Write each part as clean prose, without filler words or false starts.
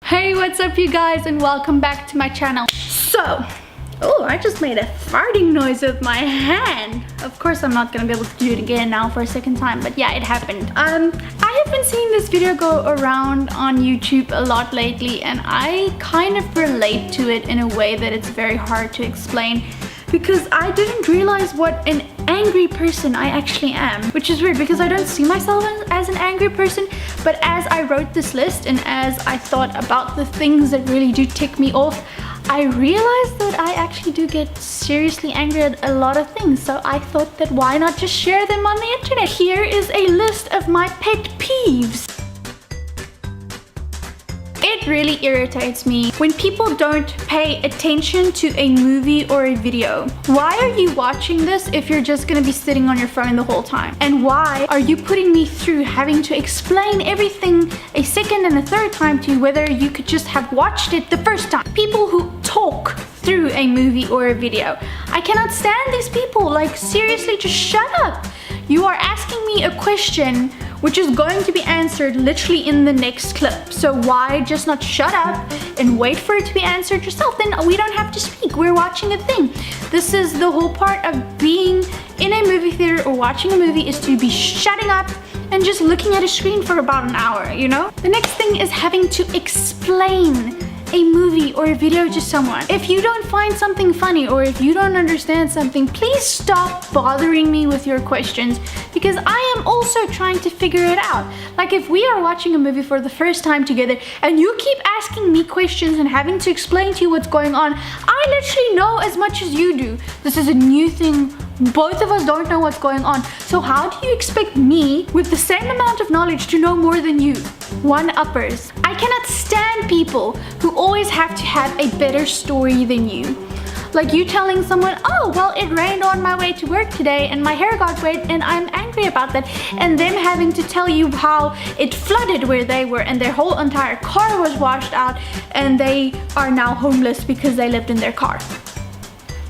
Hey, what's up you guys, and welcome back to my channel. Oh, I just made a farting noise with my hand. Of course I'm not gonna be able to do it again now for a second time, but yeah, it happened. I have been seeing this video go around on YouTube a lot lately, and I kind of relate to it in a way that it's very hard to explain, because I didn't realize what an angry person I actually am, which is weird because I don't see myself as an angry person. But as I wrote this list and as I thought about the things that really do tick me off, I realized that I actually do get seriously angry at a lot of things. So I thought that why not just share them on the internet. Here is a list of my pet peeves. It really irritates me when people don't pay attention to a movie or a video. Why are you watching this if you're just gonna be sitting on your phone the whole time? And why are you putting me through having to explain everything a second and a third time to you, whether you could just have watched it the first time? People who talk through a movie or a video. I cannot stand these people. Like, seriously, just shut up. You are asking me a question which is going to be answered literally in the next clip. So why just not shut up and wait for it to be answered yourself? Then we don't have to speak. We're watching a thing. This is the whole part of being in a movie theater or watching a movie, is to be shutting up and just looking at a screen for about an hour, you know? The next thing is having to explain a movie or a video to someone. If you don't find something funny or if you don't understand something, please stop bothering me with your questions, because I am also trying to figure it out. Like, if we are watching a movie for the first time together and you keep asking me questions and having to explain to you what's going on, I literally know as much as you do. This is a new thing. Both of us don't know what's going on. So how do you expect me with the same amount of knowledge to know more than you? One-uppers. I cannot stand people who always have to have a better story than you. Like you telling someone, oh, well, it rained on my way to work today and my hair got wet and I'm angry about that. And them having to tell you how it flooded where they were and their whole entire car was washed out and they are now homeless because they lived in their car.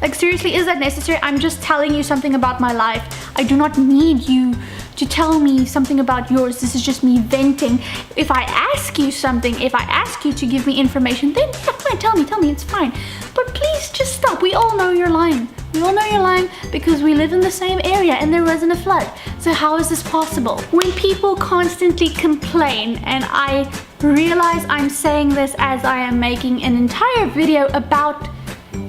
Like, seriously, is that necessary? I'm just telling you something about my life. I do not need you to tell me something about yours. This is just me venting. If I ask you something, if I ask you to give me information, then yeah, fine, tell me, it's fine. But please just stop. We all know you're lying. We all know you're lying because we live in the same area and there wasn't a flood. So how is this possible? When people constantly complain, and I realize I'm saying this as I am making an entire video about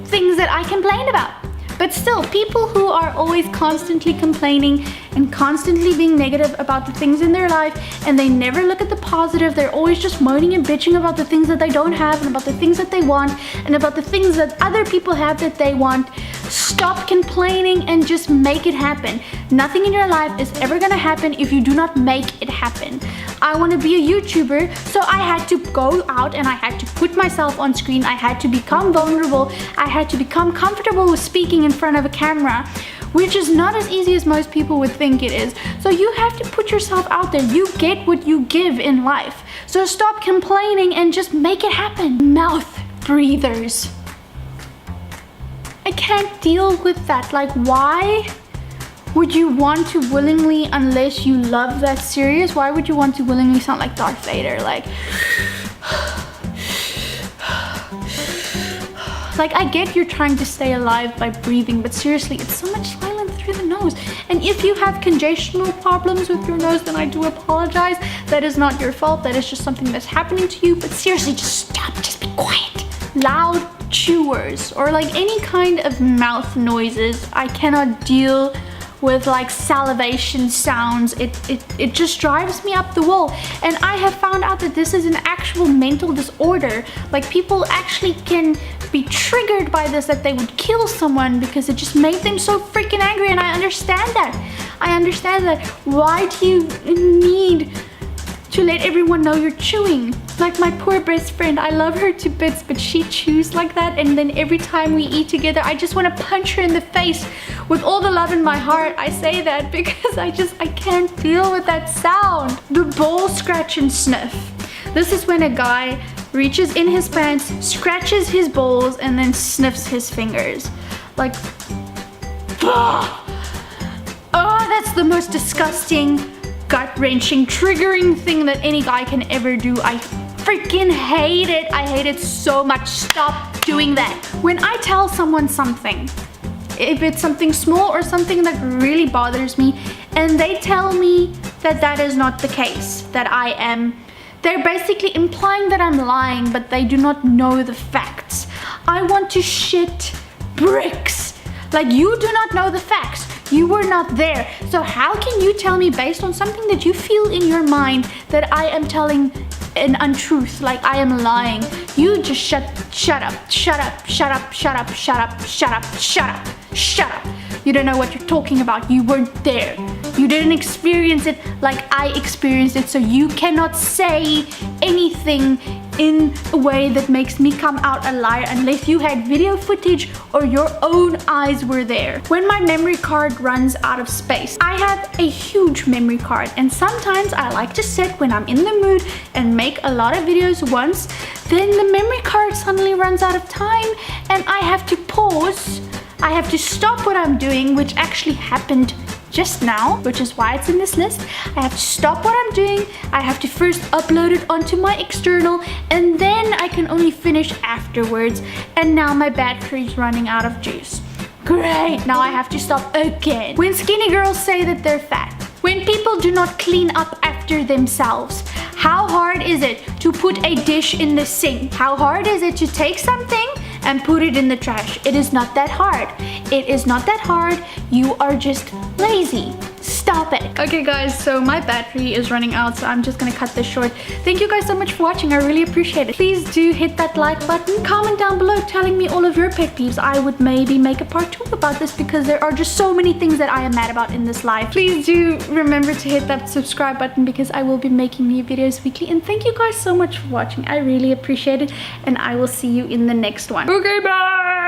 things that I complain about. But still, people who are always constantly complaining and constantly being negative about the things in their life, and they never look at the positive, they're always just moaning and bitching about the things that they don't have and about the things that they want and about the things that other people have that they want. Stop complaining and just make it happen. Nothing in your life is ever gonna happen if you do not make it happen. I want to be a YouTuber, so I had to go out and I had to put myself on screen. I had to become vulnerable. I had to become comfortable with speaking in front of a camera, which is not as easy as most people would think it is. So you have to put yourself out there. You get what you give in life. So stop complaining and just make it happen. Mouth breathers. I can't deal with that. Like, why would you want to willingly, unless you love that serious, why would you want to willingly sound like Darth Vader? Like, I get you're trying to stay alive by breathing, but seriously, it's so much silent through the nose. And if you have congestional problems with your nose, then I do apologize. That is not your fault. That is just something that's happening to you. But seriously, just stop. Just be quiet. Loud chewers or like any kind of mouth noises. I cannot deal with like salivation sounds. It just drives me up the wall. And I have found out that this is an actual mental disorder. Like, people actually can be triggered by this, that they would kill someone because it just made them so freaking angry. And I understand that. I understand that. Why do you need to let everyone know you're chewing? Like my poor best friend, I love her to bits, but she chews like that, and then every time we eat together, I just want to punch her in the face. With all the love in my heart, I say that because I can't deal with that sound. The ball scratch and sniff. This is when a guy reaches in his pants, scratches his balls, and then sniffs his fingers. Like, oh, that's the most disgusting, gut-wrenching, triggering thing that any guy can ever do. I freaking hate it. I hate it so much. Stop doing that. When I tell someone something, if it's something small or something that really bothers me, and they tell me that that is not the case, that I am, they're basically implying that I'm lying, but they do not know the facts. I want to shit bricks. Like, you do not know the facts. You were not there. So how can you tell me based on something that you feel in your mind that I am telling an untruth, like I am lying? You just shut up, shut up, shut up, shut up, shut up, shut up, shut up, shut up. You don't know what you're talking about. You weren't there. You didn't experience it like I experienced it, so you cannot say anything in a way that makes me come out a liar unless you had video footage or your own eyes were there. When my memory card runs out of space, I have a huge memory card, and sometimes I like to sit when I'm in the mood and make a lot of videos once, then the memory card suddenly runs out of time and I have to pause. I have to stop what I'm doing, which actually happened just now, which is why it's in this list. I have to stop what I'm doing. I have to first upload it onto my external, and then I can only finish afterwards. And now my battery's running out of juice. Great, now I have to stop again. When skinny girls say that they're fat, when people do not clean up after themselves, how hard is it to put a dish in the sink? How hard is it to take something and put it in the trash? It is not that hard. It is not that hard. You are just lazy. Stop it. Okay guys, so my battery is running out, so I'm just gonna cut this short. Thank you guys so much for watching. I really appreciate it. Please do hit that like button. Comment down below telling me all of your pet peeves. I would maybe make a part 2 about this because there are just so many things that I am mad about in this life. Please do remember to hit that subscribe button because I will be making new videos weekly. And thank you guys so much for watching. I really appreciate it, and I will see you in the next one. Okay, bye!